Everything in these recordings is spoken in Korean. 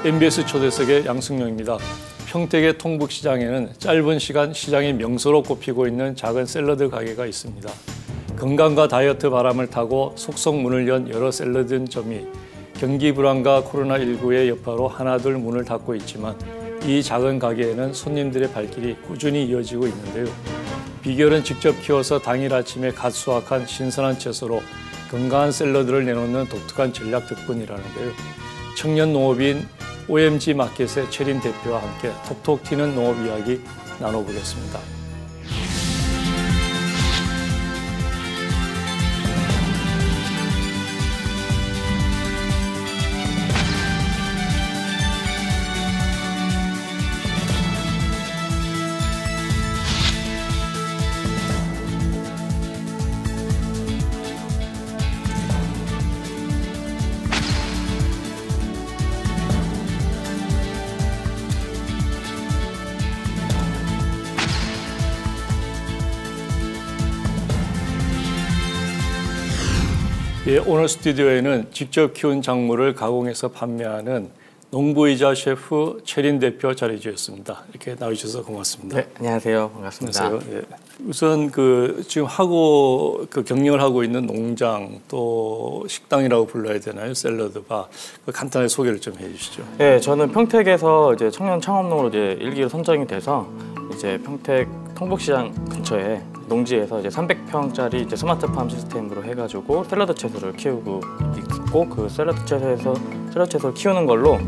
MBS 초대석의 양승용입니다. 평택의 통북시장에는 짧은 시간 시장의 명소로 꼽히고 있는 작은 샐러드 가게가 있습니다. 건강과 다이어트 바람을 타고 속속 문을 연 여러 샐러드점이 경기 불황과 코로나19의 여파로 하나둘 문을 닫고 있지만 이 작은 가게에는 손님들의 발길이 꾸준히 이어지고 있는데요. 비결은 직접 키워서 당일 아침에 갓 수확한 신선한 채소로 건강한 샐러드를 내놓는 독특한 전략 덕분이라는데요. 청년 농업인 OMG 마켓의 최린 대표와 함께 톡톡 튀는 농업 이야기 나눠보겠습니다. 예, 오늘 스튜디오에는 직접 키운 작물을 가공해서 판매하는 농부이자 셰프 최린 대표 자리해 주셨습니다. 이렇게 나와주셔서 고맙습니다. 네, 안녕하세요. 반갑습니다. 안녕하세요. 예. 우선 지금 경영을 하고 있는 농장 또 식당이라고 불러야 되나요? 샐러드바 간단하게 소개를 좀 해주시죠. 네, 저는 평택에서 이제 청년 창업농으로 이제 1기로 선정이 돼서 이제 평택 통북시장 근처에 농지에서 이제 300평짜리 이제 스마트팜 시스템으로 해가지고 샐러드 채소를 키우고 있고 그 샐러드 채소를 키우는 걸로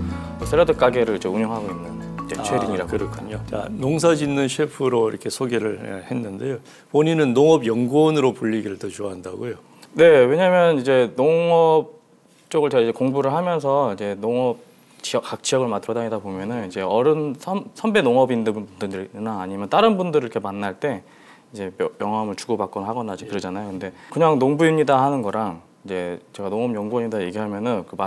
샐러드 가게를 이제 운영하고 있는 이제 최린이라고. 그렇군요. 자, 농사짓는 셰프로 이렇게 소개를 했는데요. 본인은 농업연구원으로 불리기를 더 좋아한다고요? 네, 왜냐하면 이제 농업 쪽을 제가 이제 공부를 하면서 이제 각 지역을 맡으러 다니다 보면은 이제 선배 농업인분들이나 아니면 다른 분들을 이렇게 만날 때 이제 명함을 주고받거나 하거나 이제 그러잖아요. 근데 그냥 농부입니다 하는 거랑 이제 제가 농업연구원이다 얘기하면은 그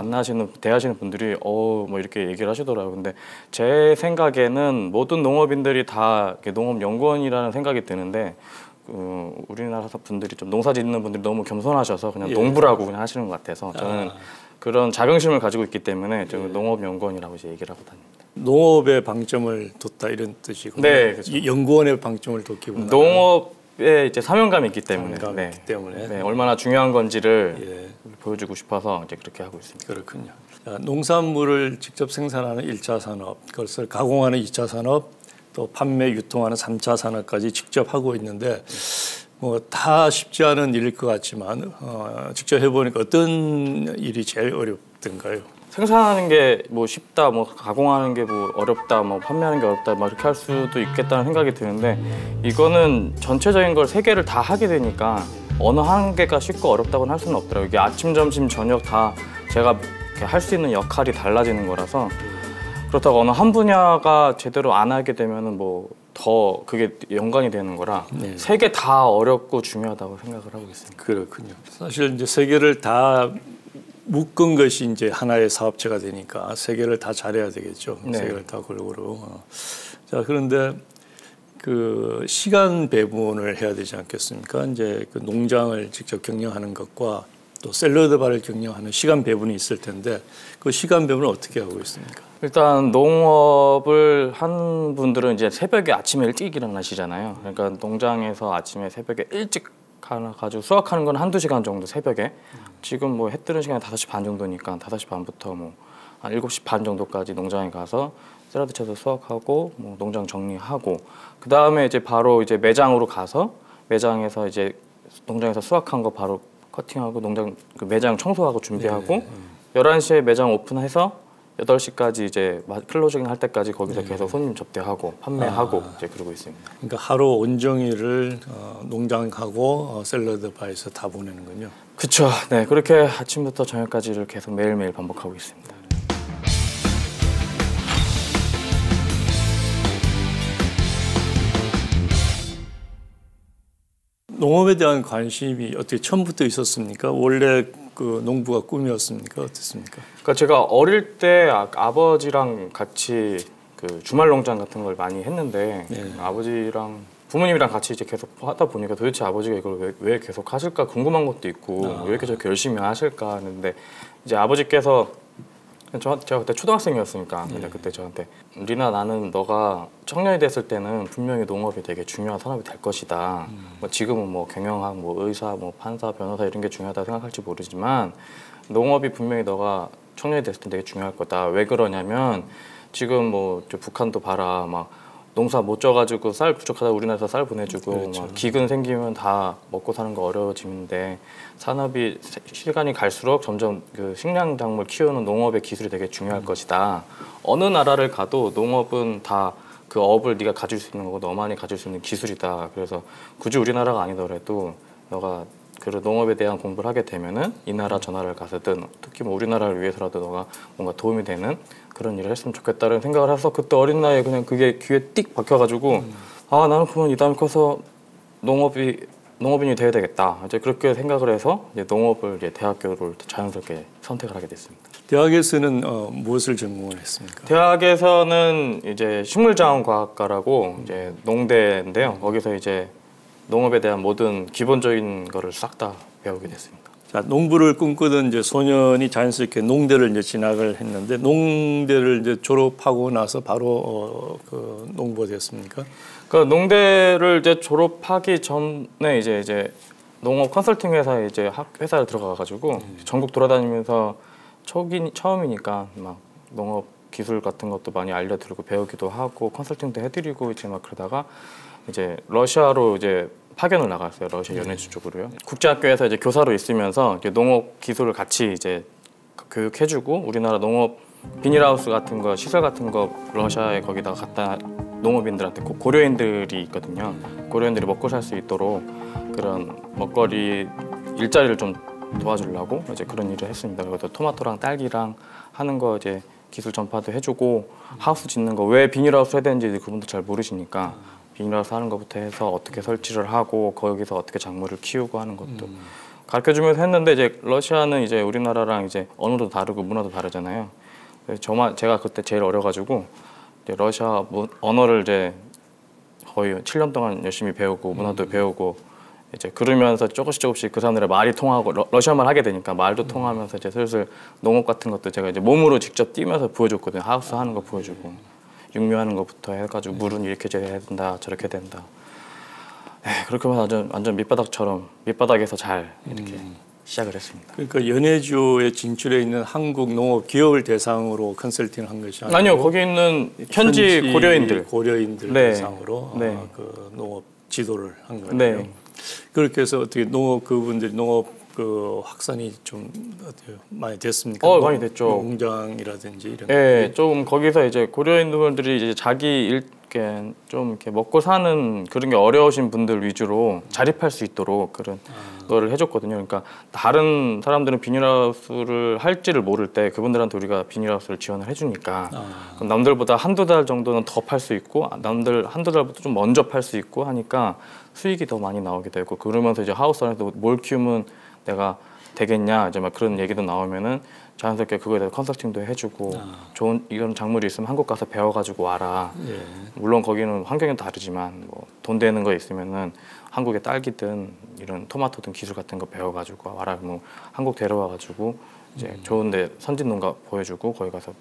대하시는 분들이 뭐 이렇게 얘기를 하시더라고요. 근데 제 생각에는 모든 농업인들이 다 농업연구원이라는 생각이 드는데 우리나라 분들이 좀 농사짓는 분들이 너무 겸손하셔서 그냥 농부라고 그냥 하시는 것 같아서 저는 그런 자긍심을 가지고 있기 때문에 저는 농업연구원이라고 이제 얘기를 하고 다닙니다. 농업에 방점을 뒀다 이런 뜻이고, 네, 그렇죠. 연구원에 방점을 뒀기보다 농업에 이제 사명감이 있기 때문에, 네, 얼마나 중요한 건지를 보여주고 싶어서 이제 그렇게 하고 있습니다. 그렇군요. 자, 농산물을 직접 생산하는 1차 산업, 그것을 가공하는 2차 산업, 또 판매, 유통하는 3차 산업까지 직접 하고 있는데 다 쉽지 않은 일일 것 같지만 직접 해보니까 어떤 일이 제일 어렵던가요? 생산하는 게 쉽다, 가공하는 게 어렵다, 판매하는 게 어렵다, 이렇게 할 수도 있겠다는 생각이 드는데 이거는 전체적인 걸 3개를 다 하게 되니까 어느 한 개가 쉽고 어렵다고는 할 수는 없더라고요. 이게 아침, 점심, 저녁 다 제가 할 수 있는 역할이 달라지는 거라서 그렇다고 어느 한 분야가 제대로 안 하게 되면은 더 그게 연관이 되는 거라 3개 다 어렵고 중요하다고 생각을 하고 있습니다. 그렇군요. 사실 이제 3개를 다 묶은 것이 이제 하나의 사업체가 되니까 3개를 다 잘해야 되겠죠. 네. 3개를 다 골고루. 자, 그런데 그 시간 배분을 해야 되지 않겠습니까? 이제 그 농장을 직접 경영하는 것과 또 샐러드 바를 경영하는 시간 배분이 있을 텐데 그 시간 배분을 어떻게 하고 있습니까? 일단 농업을 한 분들은 이제 새벽에 아침에 일찍 일어나시잖아요. 그러니까 농장에서 아침에 새벽에 일찍 가지고 수확하는 건 1~2시간 정도 새벽에 지금 해 뜨는 시간이 5시 반 정도니까 5시 반부터 한 7시 반 정도까지 농장에 가서 샐러드 채소 수확하고 농장 정리하고 그 다음에 이제 바로 이제 매장으로 가서 매장에서 이제 농장에서 수확한 거 바로 커팅하고 매장 청소하고 준비하고 11시에 매장 오픈해서 8시까지 이제 클로징 할 때까지 거기서 계속 손님 접대하고 판매하고 이제 그러고 있습니다. 그러니까 하루 온종일을 농장하고 샐러드 바에서 다 보내는군요. 그렇죠. 네, 그렇게 아침부터 저녁까지를 계속 매일매일 반복하고 있습니다. 농업에 대한 관심이 어떻게 처음부터 있었습니까? 원래 그 농부가 꿈이었습니까? 어떻습니까? 그러니까 제가 어릴 때 아버지랑 같이 그 주말 농장 같은 걸 많이 했는데 아버지랑 부모님이랑 같이 이제 계속 하다 보니까 도대체 아버지가 이걸 왜 계속 하실까 궁금한 것도 있고 왜 이렇게 저렇게 열심히 하실까 하는데 이제 아버지께서 제가 그때 초등학생이었으니까 근데 그때 저한테 리나 나는 너가 청년이 됐을 때는 분명히 농업이 되게 중요한 산업이 될 것이다. 뭐 지금은 뭐 경영학, 뭐 의사, 뭐 판사, 변호사 이런 게 중요하다 생각할지 모르지만 농업이 분명히 너가 청년이 됐을 때 되게 중요할 거다. 왜 그러냐면 지금 뭐 저 북한도 봐라 막 농사 못 져가지고 쌀 부족하다 우리나라에서 쌀 보내주고 그렇죠. 막 기근 생기면 다 먹고 사는 거 어려워지는데 산업이 시간이 갈수록 점점 그 식량 작물 키우는 농업의 기술이 되게 중요할 것이다. 어느 나라를 가도 농업은 다 그 업을 네가 가질 수 있는 거고 너만이 가질 수 있는 기술이다. 그래서 굳이 우리나라가 아니더라도 너가 그 농업에 대한 공부를 하게 되면은 이 나라 저 나라를 가서든 특히 뭐 우리나라를 위해서라도 너가 뭔가 도움이 되는 그런 일을 했으면 좋겠다는 생각을 해서 그때 어린 나이에 그냥 그게 귀에 띡 박혀가지고 아 나는 그러면 이 다음에 커서 농업인이 돼야 되겠다. 이제 그렇게 생각을 해서 이제 농업을 이제 대학교를 자연스럽게 선택을 하게 됐습니다. 대학에서는 무엇을 전공을 했습니까? 대학에서는 이제 식물자원과학과라고 이제 농대인데요. 거기서 이제 농업에 대한 모든 기본적인 거를 싹 다 배우게 됐습니다. 자, 농부를 꿈꾸던 이제 소년이 자연스럽게 농대를 이제 진학을 했는데 농대를 이제 졸업하고 나서 바로 그 농부가 됐습니까? 그 농대를 이제 졸업하기 전에 이제 농업 컨설팅 회사에 이제 회사를 들어가가지고 전국 돌아다니면서 처음이니까 막 농업 기술 같은 것도 많이 알려드리고 배우기도 하고 컨설팅도 해드리고 이제 막 그러다가 이제 러시아로 이제 파견을 나갔어요. 러시아 연해주 쪽으로요. 국제학교에서 이제 교사로 있으면서 이제 농업 기술을 같이 이제 교육해주고 우리나라 농업 비닐하우스 같은 거 시설 같은 거 러시아에 거기다가 갖다 농업인들한테 고려인들이 있거든요. 고려인들이 먹고 살 수 있도록 그런 먹거리 일자리를 좀 도와주려고 이제 그런 일을 했습니다. 그래서 토마토랑 딸기랑 하는 거 이제 기술 전파도 해주고 하우스 짓는 거 왜 비닐하우스 해야 되는지 그분도 잘 모르시니까 비닐하우스 하는 것부터 해서 어떻게 설치를 하고 거기서 어떻게 작물을 키우고 하는 것도 가르쳐주면서 했는데 이제 러시아는 이제 우리나라랑 이제 언어도 다르고 문화도 다르잖아요. 그래서 제가 그때 제일 어려가지고 이제 러시아 언어를 이제 거의 7년 동안 열심히 배우고 문화도 배우고 이제 그러면서 조금씩 그 사람들의 말이 통하고 러시아말 하게 되니까 말도 통하면서 이제 슬슬 농업 같은 것도 제가 이제 몸으로 직접 뛰면서 보여줬거든요. 하우스 하는 거 보여주고 육묘하는 것부터 해가지고 물은 이렇게 해야 된다 저렇게 된다. 그렇게 하면 완전 밑바닥에서 잘 이렇게 시작을 했습니다. 그러니까 연해주에 진출해 있는 한국 농업 기업을 대상으로 컨설팅을 한 것이 아니고 아니요, 거기 있는 현지 고려인들 네. 대상으로 네. 그 농업 지도를 한 거예요. 네. 그렇게 해서 어떻게 그분들이 농업 그 확산이 좀 어때요? 많이 됐습니까? 많이 됐죠. 농장이라든지 이런. 네, 좀 거기서 이제 고려인들이 이제 자기 이렇게 좀 이렇게 먹고 사는 그런 게 어려우신 분들 위주로 자립할 수 있도록 그런 거를 해줬거든요. 그러니까 다른 사람들은 비닐하우스를 할지를 모를 때 그분들한테 우리가 비닐하우스를 지원을 해주니까 그럼 남들보다 한두 달 정도는 더 팔 수 있고 남들 한두 달보다 좀 먼저 팔 수 있고 하니까 수익이 더 많이 나오게 되고 그러면서 이제 하우스 안에서 뭘 키우면 내가 되겠냐 이제 막 그런 얘기도 나오면은 자연스럽게 그거에 대해서 컨설팅도 해주고 좋은 이런 작물이 있으면 한국 가서 배워가지고 와라. 예. 물론 거기는 환경이 다르지만 뭐 돈 되는 거 있으면은 한국의 딸기든 이런 토마토든 기술 같은 거 배워가지고 와라. 뭐 한국 데려와가지고 이제 좋은데 선진 농가 보여주고 거기 가서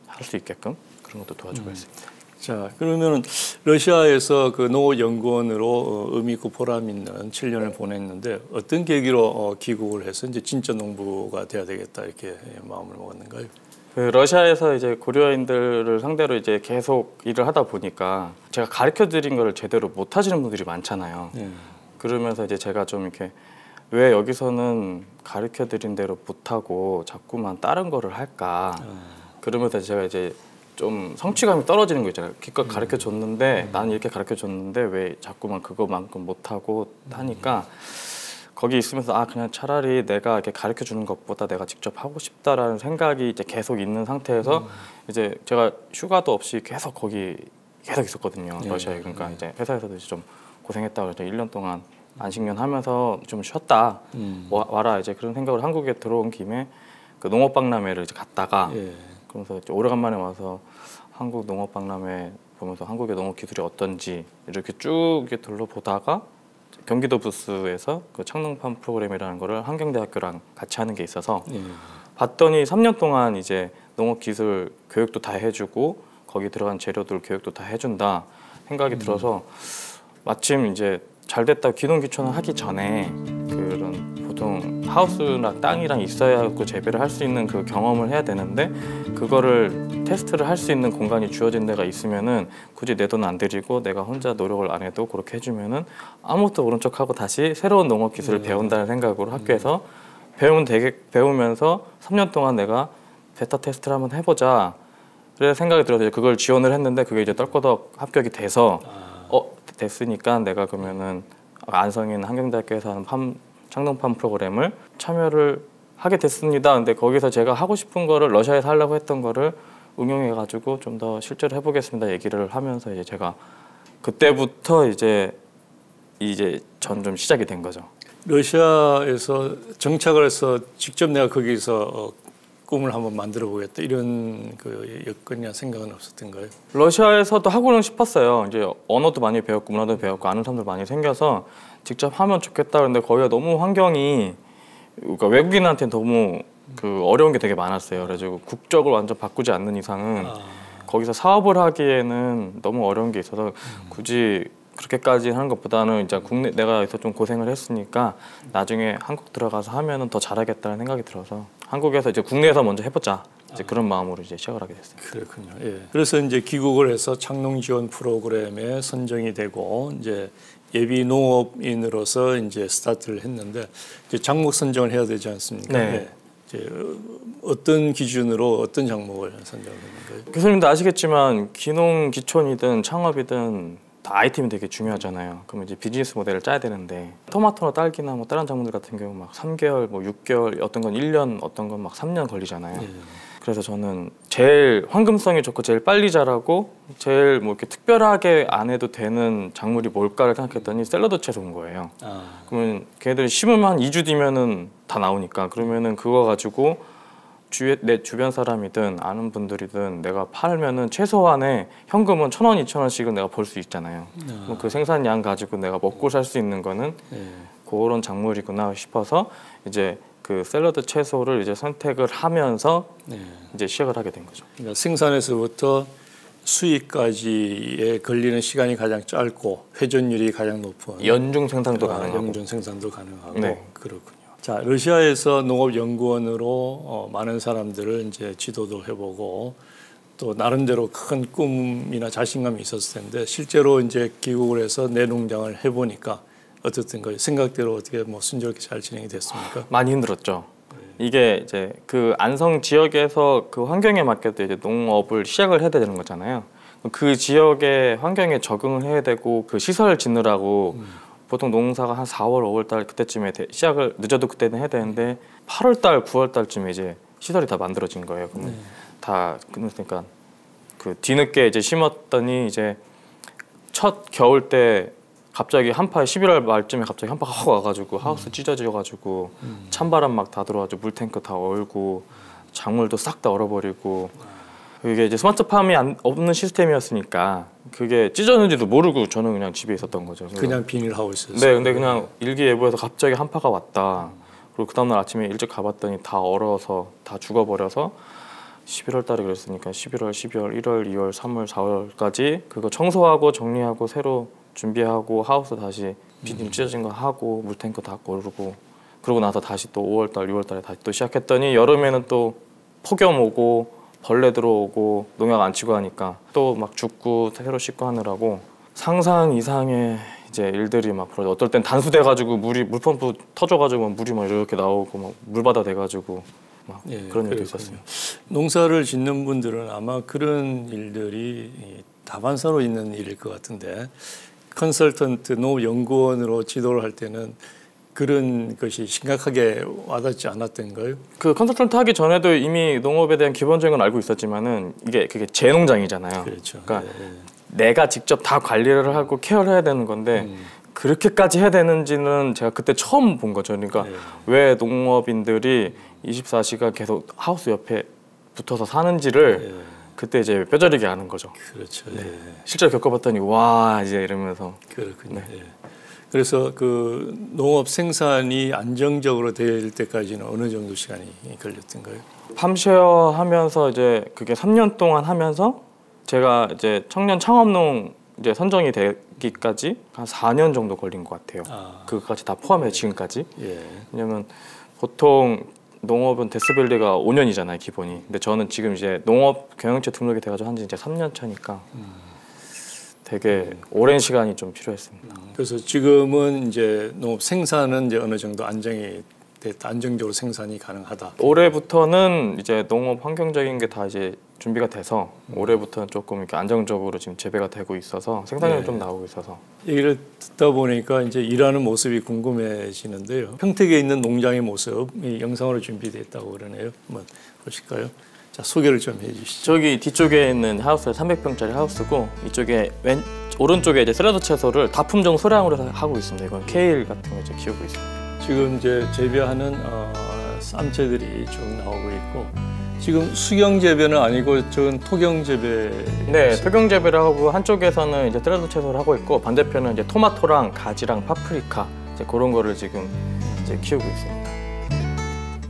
할 수 있게끔 그런 것도 도와주고 있습니다. 자, 그러면은 러시아에서 그 농업연구원으로 의미 있고 보람 있는 7년을 보냈는데 어떤 계기로 귀국을 해서 이제 진짜 농부가 돼야 되겠다 이렇게 마음을 먹었는가요? 그 러시아에서 이제 고려인들을 상대로 이제 계속 일을 하다 보니까 제가 가르쳐 드린 거를 제대로 못 하시는 분들이 많잖아요. 그러면서 이제 제가 좀 이렇게 왜 여기서는 가르쳐 드린 대로 못 하고 자꾸만 다른 거를 할까? 그러면서 제가 이제 좀 성취감이 떨어지는 거 있잖아요. 기껏 가르쳐 줬는데 나는 이렇게 가르쳐 줬는데 왜 자꾸만 그거만큼 못 하고 하니까 거기 있으면서 그냥 차라리 내가 이렇게 가르쳐 주는 것보다 내가 직접 하고 싶다라는 생각이 이제 계속 있는 상태에서 이제 제가 휴가도 없이 계속 거기 계속 있었거든요. 러시아에. 그러니까 이제 회사에서도 이제 좀 고생했다고 해서 1년 동안 안식년 하면서 좀 쉬었다 와라 이제 그런 생각으로 한국에 들어온 김에 그 농업박람회를 이제 갔다가 그러면서 이제 오래간만에 와서 한국 농업박람회 보면서 한국의 농업 기술이 어떤지 이렇게 쭉 이렇게 둘러보다가 경기도 부스에서 그 창농팜 프로그램이라는 거를 한경대학교랑 같이 하는 게 있어서 봤더니 3년 동안 이제 농업 기술 교육도 다 해주고 거기 들어간 재료들 교육도 다 해준다 생각이 들어서 마침 이제 잘 됐다 기농기촌을 하기 전에 그런 보통 하우스나 땅이랑 있어야 그 재배를 할 수 있는 그 경험을 해야 되는데 그거를 테스트를 할 수 있는 공간이 주어진 데가 있으면은 굳이 내 돈 안 들이고 내가 혼자 노력을 안 해도 그렇게 해주면은 아무것도 모른 척하고 다시 새로운 농업 기술을 배운다는 생각으로 학교에서 배우면서 3년 동안 내가 베타 테스트를 한번 해보자 그래 생각이 들어서 그걸 지원을 했는데 그게 이제 떨거덕 합격이 돼서 됐으니까 내가 그러면은 안성에 있는 한경대학교에서 하는 창농팜 프로그램을 참여를 하게 됐습니다. 근데 거기서 제가 하고 싶은 거를 러시아에서 하려고 했던 거를 응용해가지고 좀 더 실제로 해보겠습니다 얘기를 하면서 이제 제가 그때부터 이제 전 좀 시작이 된 거죠. 러시아에서 정착을 해서 직접 내가 거기서 꿈을 한번 만들어 보겠다 이런 그 여건이나 생각은 없었던가요? 러시아에서도 하고는 싶었어요. 이제 언어도 많이 배웠고 문화도 배웠고 아는 사람들 많이 생겨서 직접 하면 좋겠다. 그런데 거기가 너무 환경이 그러니까 외국인한테 너무 그 어려운 게 되게 많았어요. 그래가지고 국적을 완전 바꾸지 않는 이상은 거기서 사업을 하기에는 너무 어려운 게 있어서 굳이 그렇게까지 하는 것보다는 이제 국내 내가 여기서 좀 고생을 했으니까 나중에 한국 들어가서 하면은 더 잘하겠다는 생각이 들어서 한국에서 이제 국내에서 먼저 해보자 이제 그런 마음으로 이제 시작을 하게 됐어요. 그렇군요. 예. 그래서 이제 귀국을 해서 창농 지원 프로그램에 선정이 되고 이제 예비 농업인으로서 이제 스타트를 했는데 이제 작목 선정을 해야 되지 않습니까? 네. 예. 이제 어떤 기준으로 어떤 작목을 선정했는가요? 교수님도 아시겠지만 기농 기촌이든 창업이든 다 아이템이 되게 중요하잖아요. 그럼 이제 비즈니스 모델을 짜야 되는데 토마토나 딸기나 뭐 다른 작물들 같은 경우 막 3개월, 뭐 6개월, 어떤 건 1년, 어떤 건 막 3년 걸리잖아요. 그래서 저는 제일 황금성이 좋고 제일 빨리 자라고 제일 뭐 이렇게 특별하게 안 해도 되는 작물이 뭘까를 생각했더니 샐러드 채소인 거예요. 그러면 걔네들이 심으면 한 2주 뒤면은 다 나오니까 그러면은 그거 가지고 내 주변 사람이든 아는 분들이든 내가 팔면은 최소한의 현금은 1,000원, 2,000원씩은 내가 벌 수 있잖아요. 그럼 그 생산량 가지고 내가 먹고 살 수 있는 거는 그런 작물이구나 싶어서 이제 그 샐러드 채소를 이제 선택을 하면서 이제 시작을 하게 된 거죠. 그러니까 생산에서부터 수익까지에 걸리는 시간이 가장 짧고 회전율이 가장 높은 연중 생산도 가능하고 연중 생산도 가능하고 네. 그렇군요. 자, 러시아에서 농업연구원으로 많은 사람들을 이제 지도도 해보고 또 나름대로 큰 꿈이나 자신감이 있었을 텐데 실제로 이제 귀국을 해서 내 농장을 해보니까 어떻든가요? 생각대로 어떻게 뭐 순조롭게 잘 진행이 됐습니까? 많이 힘들었죠. 이게 이제 그 안성 지역에서 그 환경에 맞게 이제 농업을 시작을 해야 되는 거잖아요. 그 지역의 환경에 적응을 해야 되고 그 시설 짓느라고 보통 농사가 한 4월, 5월 달 그때쯤에 시작을 늦어도 그때는 해야 되는데 8월 달, 9월 달쯤에 이제 시설이 다 만들어진 거예요. 그러면 다 그러니까 그 뒤늦게 이제 심었더니 이제 첫 겨울 때 갑자기 한파에 11월 말쯤에 갑자기 한파가 확 와가지고 하우스 찢어져가지고 찬바람 막 다 들어와가지고 물탱크 다 얼고 작물도 싹 다 얼어버리고 이게 이제 스마트팜이 없는 시스템이었으니까 그게 찢어졌는지도 모르고 저는 그냥 집에 있었던 거죠. 그냥 비닐하우스였어요. 네, 근데 그냥 일기예보에서 갑자기 한파가 왔다. 그리고 그 다음날 아침에 일찍 가봤더니 다 얼어서 다 죽어버려서 11월 달에 그랬으니까 11월, 12월, 1월, 2월, 3월, 4월까지 그거 청소하고 정리하고 새로 준비하고 하우스 다시 비닐 찢어진 거 하고 물탱크 다 걸고 그러고 나서 다시 또 5월 달, 6월 달에 다시 또 시작했더니 여름에는 또 폭염 오고 벌레 들어오고 농약 안 치고 하니까 또 막 죽고 새로 씻고 하느라고 상상 이상의 이제 일들이 막 벌어져. 어떨 땐 단수돼가지고 물펌프 터져가지고 물이 막 이렇게 나오고 막 물바다 돼가지고 막 그런 일도 있었어요. 농사를 짓는 분들은 아마 그런 일들이 다반사로 있는 일일 것 같은데 컨설턴트 농업연구원으로 지도를 할 때는 그런 것이 심각하게 와닿지 않았던가요? 그 컨설턴트 하기 전에도 이미 농업에 대한 기본적인 건 알고 있었지만은 그게 제 농장이잖아요. 그렇죠. 그러니까 내가 직접 다 관리를 하고 케어를 해야 되는 건데 그렇게까지 해야 되는지는 제가 그때 처음 본 거죠. 그러니까 왜 농업인들이 24시간 계속 하우스 옆에 붙어서 사는지를 그때 이제 뼈저리게 아는 거죠. 그렇죠. 실제로 겪어봤더니 와 이제 이러면서 그렇군요. 그래서 그 농업 생산이 안정적으로 될 때까지는 어느 정도 시간이 걸렸던가요? 팜쉐어 하면서 이제 그게 3년 동안 하면서 제가 이제 청년 창업농 이제 선정이 되기까지 한 4년 정도 걸린 것 같아요. 그것까지 다 포함해 지금까지. 예. 왜냐면 보통 농업은 데스밸리가 5년이잖아요 기본이. 근데 저는 지금 이제 농업 경영체 등록이 돼가지고 한지 이제 3년 차니까 되게 오랜 시간이 좀 필요했습니다. 그래서 지금은 이제 농업 생산은 이제 어느 정도 안정이 됐다, 안정적으로 생산이 가능하다. 올해부터는 이제 농업 환경적인 게 다 이제 준비가 돼서 올해부터는 조금 이렇게 안정적으로 지금 재배가 되고 있어서 생산량이 네. 좀 나오고 있어서. 얘기를 듣다 보니까 이제 일하는 모습이 궁금해지는데요. 평택에 있는 농장의 모습이 영상으로 준비됐다고 그러네요. 한번 보실까요? 자, 소개를 좀 해주시죠. 저기 뒤쪽에 있는 하우스가 300평짜리 하우스고 이쪽에 오른쪽에 이제 샐러드 채소를 다품종 소량으로 하고 있습니다. 이건 케일 같은 거 이제 키우고 있습니다. 지금 이제 재배하는 쌈채들이 쭉 나오고 있고 지금 수경 재배는 아니고 저건 토경 재배. 네, 토경 재배를 하고 한쪽에서는 이제 샐러드 채소를 하고 있고 반대편은 이제 토마토랑 가지랑 파프리카 이제 그런 거를 지금 이제 키우고 있습니다.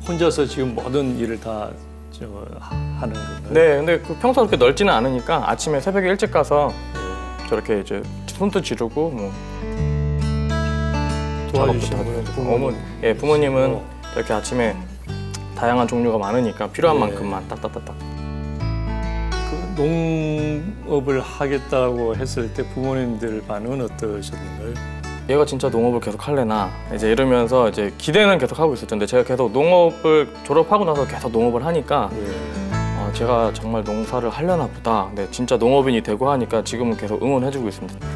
혼자서 지금 모든 일을 다 하는 건가요? 네, 근데 그 평소 그렇게 넓지는 않으니까 아침에 새벽에 일찍 가서 저렇게 이제 손도 지르고 뭐 도와주시는 부모님, 예, 부모님은 이렇게 아침에 다양한 종류가 많으니까 필요한 만큼만 딱딱딱딱. 그 농업을 하겠다고 했을 때 부모님들 반응은 어떠셨는가요? 얘가 진짜 농업을 계속 할래나 이제 이러면서 이제 기대는 계속 하고 있었죠. 근데 제가 계속 농업을 졸업하고 나서 계속 농업을 하니까 제가 정말 농사를 하려나 보다. 근데 진짜 농업인이 되고 하니까 지금은 계속 응원해주고 있습니다.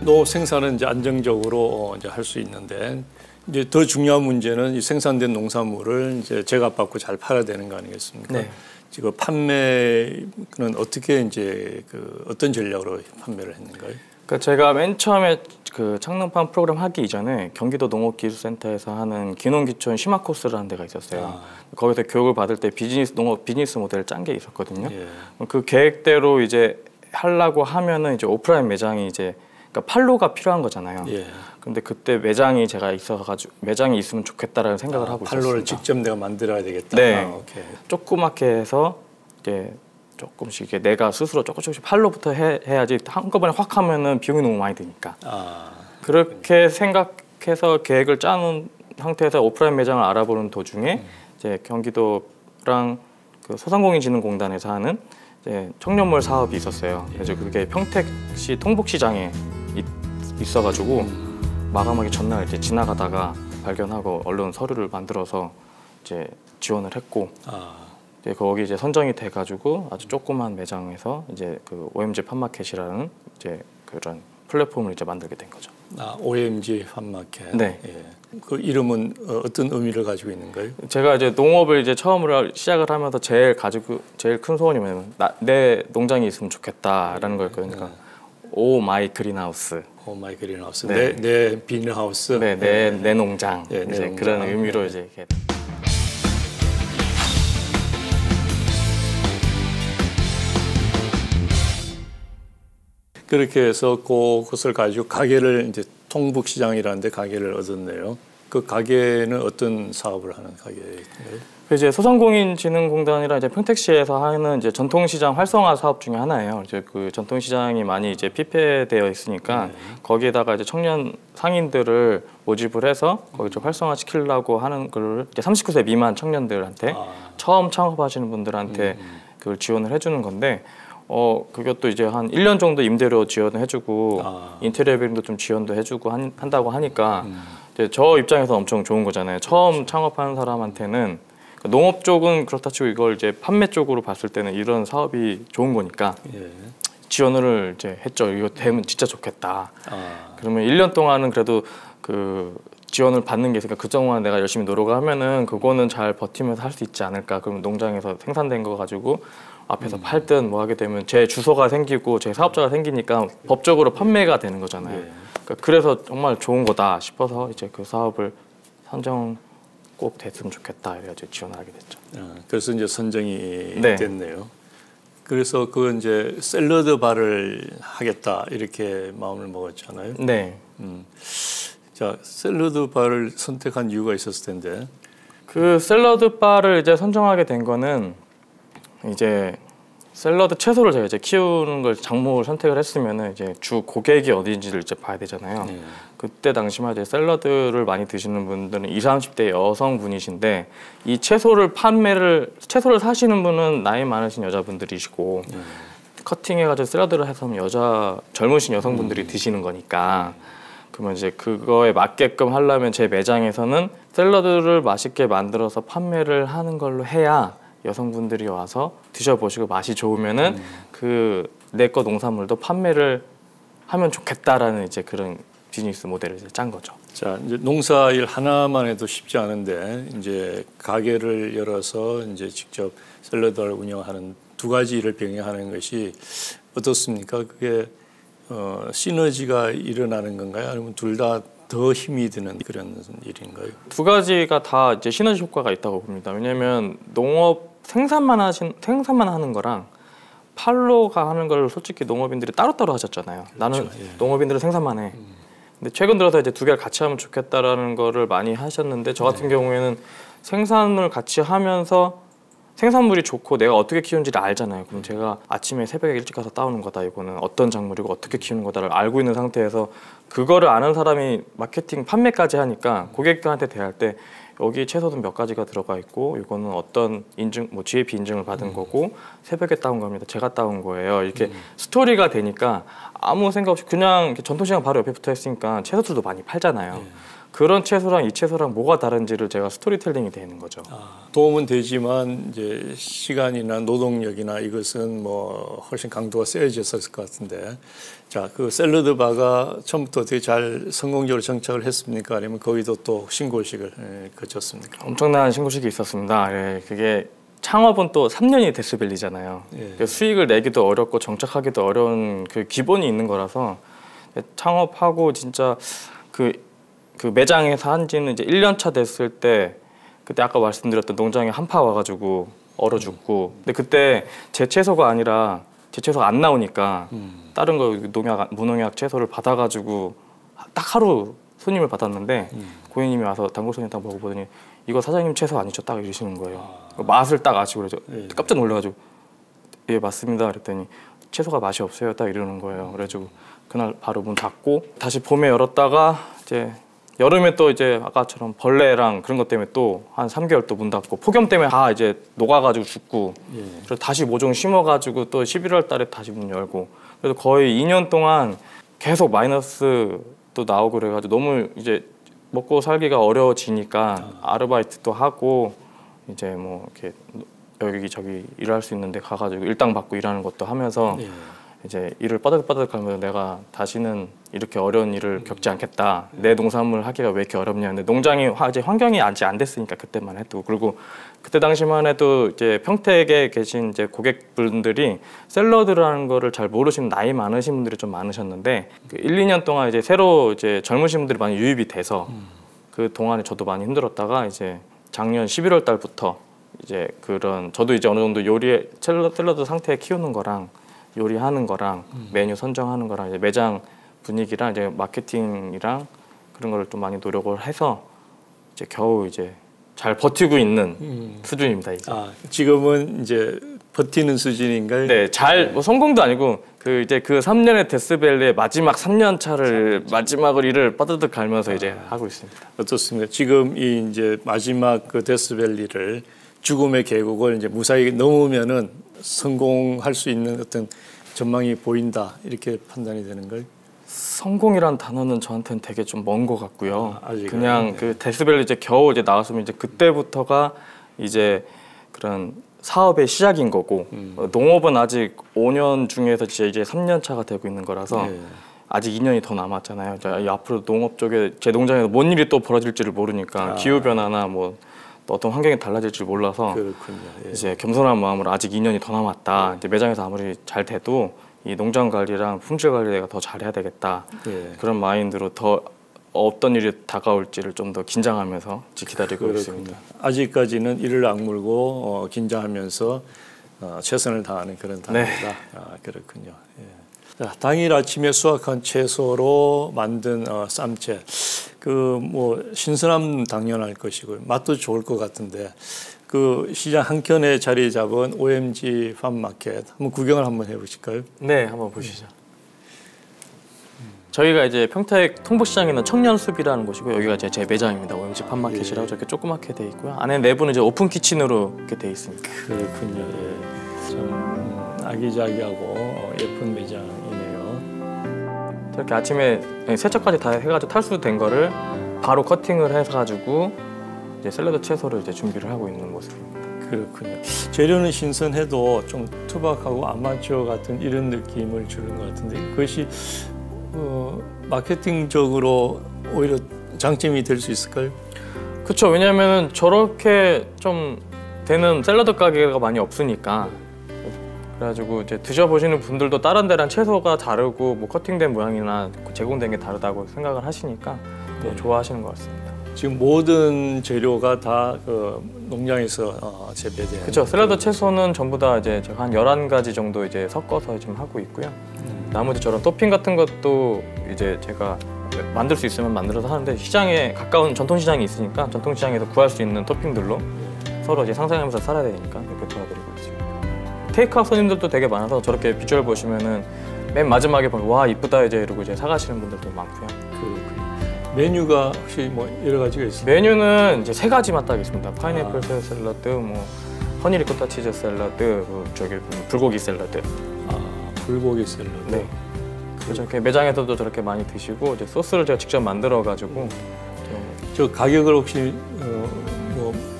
농업 생산은 이제 안정적으로 이제 할 수 있는데 이제 더 중요한 문제는 이 생산된 농산물을 이제 제값받고 잘 팔아야 되는 거 아니겠습니까? 네. 지금 판매는 어떻게 이제 그 어떤 전략으로 판매를 했는가요? 그러니까 제가 맨 처음에 그 창농팜 프로그램 하기 이전에 경기도 농업기술센터에서 하는 기농기촌 심화 코스라는 데가 있었어요. 거기서 교육을 받을 때 농업 비즈니스 모델을 짠 게 있었거든요. 예. 그 계획대로 이제 하려고 하면은 이제 오프라인 매장이 이제 그러니까 판로가 필요한 거잖아요. 예. 근데 그때 매장이 제가 있어가지고 매장이 있으면 좋겠다라는 생각을 하고 판로를 있었습니다. 직접 내가 만들어야 되겠다. 네. 오케이. 조그맣게 해서 이게 조금씩 이게 내가 스스로 조금씩 판로부터 해야지 한꺼번에 확 하면은 비용이 너무 많이 드니까. 그렇게 생각해서 계획을 짜놓은 상태에서 오프라인 매장을 알아보는 도중에 이제 경기도랑 그 소상공인진흥공단에서 하는 이제 청년몰 사업이 있었어요. 그래서 그게 평택시 통북시장에 있어가지고 마감하기 전날 이제 지나가다가 발견하고 얼른 서류를 만들어서 이제 지원을 했고 이제 거기 이제 선정이 돼가지고 아주 조그만 매장에서 이제 그 OMG 팜마켓이라는 이제 그런 플랫폼을 이제 만들게 된 거죠. OMG 팜마켓. 네. 예. 그 이름은 어떤 의미를 가지고 있는가요? 제가 이제 농업을 이제 처음으로 시작을 하면서 제일 큰 소원이 뭐냐면 내 농장이 있으면 좋겠다라는 거였거든요. 그러니까 오 마이 그린하우스. 오 마이 그린하우스. 네. 내 비닐하우스. 네, 내 농장. 네, 이제 내 농장. 그런 의미로 이제 이렇게. 그렇게 해서 그것을 가지고 가게를 이제 통북시장이라는 데 가게를 얻었네요. 그 가게는 어떤 사업을 하는 가게인가요? 이제 소상공인진흥공단이랑 이제 평택시에서 하는 이제 전통시장 활성화 사업 중에 하나예요. 이제 그 전통시장이 많이 이제 피폐되어 있으니까 거기에다가 이제 청년 상인들을 모집을 해서 거기 좀 활성화 시키려고 하는 걸 이제 39세 미만 청년들한테 처음 창업하시는 분들한테 그걸 지원을 해주는 건데. 그것도 이제 한 1년 정도 임대료 지원을 해주고 인테리어 비용도 좀 지원도 해주고 한다고 하니까 이제 저 입장에서 엄청 좋은 거잖아요. 처음 창업하는 사람한테는 그러니까 농업 쪽은 그렇다 치고 이걸 이제 판매 쪽으로 봤을 때는 이런 사업이 좋은 거니까 지원을 이제 했죠. 이거 되면 진짜 좋겠다. 그러면 1년 동안은 그래도 그 지원을 받는 게 있으니까 그동안 내가 열심히 노력을 하면은 그거는 잘 버티면서 할 수 있지 않을까. 그러면 농장에서 생산된 거 가지고 앞에서 팔든 뭐 하게 되면 제 주소가 생기고 제 사업자가 생기니까 법적으로 판매가 되는 거잖아요. 그러니까 그래서 정말 좋은 거다 싶어서 이제 그 사업을 선정 꼭 됐으면 좋겠다 이래가지고 지원을 하게 됐죠. 그래서 이제 선정이 네. 됐네요. 그래서 그 이제 샐러드 바를 하겠다 이렇게 마음을 먹었잖아요. 네. 자, 샐러드 바를 선택한 이유가 있었을 텐데. 그 샐러드 바를 이제 선정하게 된 거는 이제 샐러드 채소를 제가 이제 키우는 걸 작목을 선택을 했으면은 이제 주 고객이 어디인지를 이제 봐야 되잖아요. 그때 당시만 이제 샐러드를 많이 드시는 분들은 20, 30대 여성분이신데 이 채소를 사시는 분은 나이 많으신 여자분들이시고 커팅해가지고 샐러드를 해서 하면 젊으신 여성분들이 드시는 거니까 그러면 이제 그거에 맞게끔 하려면 제 매장에서는 샐러드를 맛있게 만들어서 판매를 하는 걸로 해야 여성분들이 와서 드셔보시고 맛이 좋으면은 그 내 거 농산물도 판매를 하면 좋겠다라는 이제 그런 비즈니스 모델을 이제 짠 거죠. 자, 이제 농사일 하나만 해도 쉽지 않은데 이제 가게를 열어서 이제 직접 샐러드를 운영하는 두 가지 일을 병행하는 것이 어떻습니까? 그게 시너지가 일어나는 건가요? 아니면 둘 다 더 힘이 드는 그런 일인가요? 두 가지가 다 이제 시너지 효과가 있다고 봅니다. 왜냐하면 농업 생산만 하는 거랑 팔로가 하는 걸 솔직히 농업인들이 따로따로 하셨잖아요. 그렇죠. 나는 농업인들은 생산만 해. 근데 최근 들어서 이제 두 개를 같이 하면 좋겠다라는 거를 많이 하셨는데 저 같은 경우에는 생산을 같이 하면서 생산물이 좋고 내가 어떻게 키우는지를 알잖아요. 그럼 제가 아침에 새벽에 일찍 가서 따오는 거다. 이거는 어떤 작물이고 어떻게 키우는 거다를 알고 있는 상태에서 그거를 아는 사람이 마케팅 판매까지 하니까 고객들한테 대할 때 여기 채소도 몇 가지가 들어가 있고 이거는 어떤 인증 뭐 GAP 인증을 받은 거고 새벽에 따온 겁니다. 제가 따온 거예요. 이렇게 스토리가 되니까 아무 생각 없이 그냥 이렇게 전통시장 바로 옆에 붙어 있으니까 채소들도 많이 팔잖아요. 그런 채소랑 이 채소랑 뭐가 다른지를 제가 스토리텔링이 되는 거죠. 도움은 되지만 이제 시간이나 노동력이나 이것은 뭐 훨씬 강도가 세져졌을 것 같은데, 자, 그 샐러드 바가 처음부터 어떻게 잘 성공적으로 정착을 했습니까? 아니면 거기도 또 신고식을 거쳤습니까? 엄청난 신고식이 있었습니다. 예, 그게 창업은 또 3년이 데스밸리잖아요. 수익을 내기도 어렵고 정착하기도 어려운 그 기본이 있는 거라서 창업하고 진짜 그 매장에서 한 지는 이제 1년 차 됐을 때 그때 아까 말씀드렸던 농장에 한파 와가지고 얼어 죽고 근데 그때 제 채소가 아니라 제 채소가 안 나오니까 다른 거 무농약 채소를 받아가지고 딱 하루 손님을 받았는데 고객님이 와서 단골손님 딱 먹어보더니 이거 사장님 채소 아니죠? 딱 이러시는 거예요. 맛을 딱 아시고 그래서 깜짝 놀라가지고 예 맞습니다 그랬더니 채소가 맛이 없어요 딱 이러는 거예요. 그래가지고 그날 바로 문 닫고 다시 봄에 열었다가 이제 여름에 또 이제 아까처럼 벌레랑 그런 것 때문에 또 한 3개월 또 문 닫고 폭염 때문에 다 이제 녹아가지고 죽고 그래서 다시 모종 심어가지고 또 11월 달에 다시 문 열고 그래서 거의 2년 동안 계속 마이너스 또 나오고 그래가지고 너무 이제 먹고 살기가 어려워지니까 아르바이트도 하고 이제 뭐 이렇게 여기저기 일할 수 있는데 가가지고 일당 받고 일하는 것도 하면서 이제 일을 빠득빠득 하면서 내가 다시는 이렇게 어려운 일을 겪지 않겠다. 내 농산물 하기가 왜 이렇게 어렵냐. 근데 농장이 이제 환경이 아직 안 됐으니까 그때만 해도 그리고 그때 당시만 해도 이제 평택에 계신 이제 고객분들이 샐러드라는 거를 잘 모르시는 나이 많으신 분들이 좀 많으셨는데 그 1, 2년 동안 이제 새로 이제 젊으신 분들이 많이 유입이 돼서 그 동안에 저도 많이 힘들었다가 이제 작년 11월 달부터 이제 그런 저도 이제 어느 정도 요리 샐러드 상태에 키우는 거랑 요리하는 거랑 메뉴 선정하는 거랑 이제 매장 분위기랑 이제 마케팅이랑 그런 걸 좀 많이 노력을 해서 이제 겨우 이제 잘 버티고 있는 수준입니다 이제. 지금은 이제 버티는 수준인가요? 네, 잘 뭐 성공도 아니고 그 이제 그 3년의 데스밸리의 마지막 3년 차를 마지막을 일을 빠드득 갈면서 이제 하고 있습니다. 어떻습니까? 지금 이 이제 마지막 그 데스밸리를 죽음의 계곡을 이제 무사히 넘으면은 성공할 수 있는 어떤 전망이 보인다 이렇게 판단이 되는 걸? 성공이란 단어는 저한테는 되게 좀 먼 것 같고요. 그냥 네. 그 데스밸리 이제 겨우 이제 나왔으면 이제 그때부터가 이제 그런 사업의 시작인 거고 농업은 아직 5년 중에서 이제 3년 차가 되고 있는 거라서 아직 2년이 더 남았잖아요. 이제 앞으로 농업 쪽에 제 농장에서 뭔 일이 또 벌어질지를 모르니까 기후 변화나 뭐 어떤 환경이 달라질지 몰라서 그렇군요. 이제 겸손한 마음으로 아직 2년이 더 남았다. 이제 매장에서 아무리 잘 돼도 이 농장 관리랑 품질 관리 내가 더 잘해야 되겠다. 그런 마인드로 더 어떤 일이 다가올지를 좀 더 긴장하면서 기다리고 있습니다. 아직까지는 이를 악물고 긴장하면서 최선을 다하는 그런 단계다. 그렇군요. 자, 당일 아침에 수확한 채소로 만든 쌈채. 그 뭐 신선함 당연할 것이고 맛도 좋을 것 같은데 그 시장 한켠에 자리 잡은 OMG 팜마켓 한번 구경을 한번 해보실까요? 네, 한번 보시죠. 저희가 이제 평택 통북시장에 있는 청년숲이라는 곳이고 여기가 이제 제 매장입니다. OMG 팜마켓이라고 저렇게 조그맣게 돼 있고요. 안에 내부는 이제 오픈 키친으로 이렇게 돼 있습니다. 그렇군요. 예. 좀 아기자기하고 예쁜 매장이네요. 저렇게 아침에 세척까지 다 해가지고 탈수된 거를 바로 커팅을 해가지고 이제 샐러드 채소를 이제 준비를 하고 있는 모습입니다. 그렇군요. 재료는 신선해도 좀 투박하고 아마추어 같은 이런 느낌을 주는 것 같은데 그것이 마케팅적으로 오히려 장점이 될 수 있을까요? 그렇죠. 왜냐하면 저렇게 좀 되는 샐러드 가게가 많이 없으니까 그래가지고 이제 드셔보시는 분들도 다른 데랑 채소가 다르고 뭐 커팅된 모양이나 제공된 게 다르다고 생각을 하시니까 또 좋아하시는 것 같습니다. 지금 모든 재료가 다 그 농장에서 재배된. 그렇죠. 샐러드 채소는 전부 다 이제 제가 한 11가지 정도 이제 섞어서 지금 하고 있고요. 나머지 저런 토핑 같은 것도 이제 제가 만들 수 있으면 만들어서 하는데 시장에 가까운 전통시장이 있으니까 전통시장에서 구할 수 있는 토핑들로 서로 이제 상상하면서 살아야 되니까 이렇게 도와드리고 있습니다. 테이크아웃 손님들도 되게 많아서 저렇게 비주얼 보시면은 맨 마지막에 보면 와 이쁘다 이제 이러고 이제 사가시는 분들도 많고요. 메뉴가 혹시 뭐 여러 가지가 있어요? 메뉴는 이제 3가지만 딱 있습니다. 파인애플 새우 샐러드, 뭐 허니 리코타 치즈 샐러드, 저기 불고기 샐러드. 불고기 샐러드. 네. 저렇게 매장에서도 저렇게 많이 드시고 이제 소스를 제가 직접 만들어 가지고 저 가격을 혹시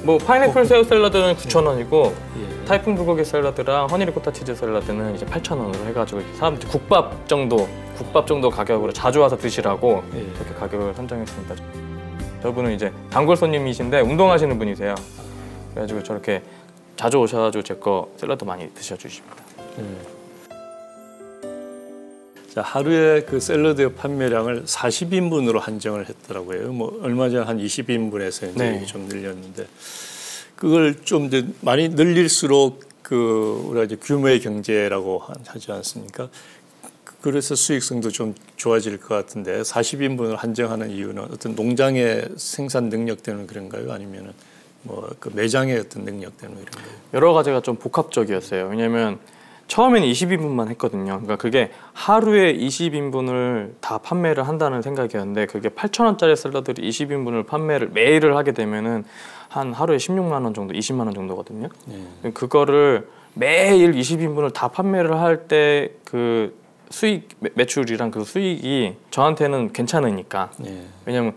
뭐 파인애플 새우 샐러드는 9,000원이고 예. 타이푼 불고기 샐러드랑 허니 리코타 치즈 샐러드는 이제 8,000원으로 해가지고 사람들이 국밥 정도 가격으로 자주 와서 드시라고 이렇게 가격을 선정했습니다. 저분은 이제 단골 손님이신데 운동하시는 분이세요. 그래가지고 저렇게 자주 오셔가지고 제 거 샐러드 많이 드셔주십니다. 자, 하루에 그 샐러드 판매량을 40인분으로 한정을 했더라고요. 뭐 얼마 전 한 20인분에서 이제 좀 늘렸는데 그걸 좀 이제 많이 늘릴수록 그 우리가 이제 규모의 경제라고 하지 않습니까? 그래서 수익성도 좀 좋아질 것 같은데 40인분을 한정하는 이유는 어떤 농장의 생산 능력 때문에 그런가요? 아니면은 뭐 그 매장의 어떤 능력 때문에 그런가요? 여러 가지가 좀 복합적이었어요. 왜냐면 처음에는 20인분만 했거든요. 그러니까 그게 하루에 20인분을 다 판매를 한다는 생각이었는데 그게 8,000원짜리 샐러드를 20인분을 판매를 매일을 하게 되면은 한 하루에 16만 원 정도, 20만 원 정도거든요. 그거를 매일 20인분을 다 판매를 할 때 그 수익 매출이랑 그 수익이 저한테는 괜찮으니까. 왜냐면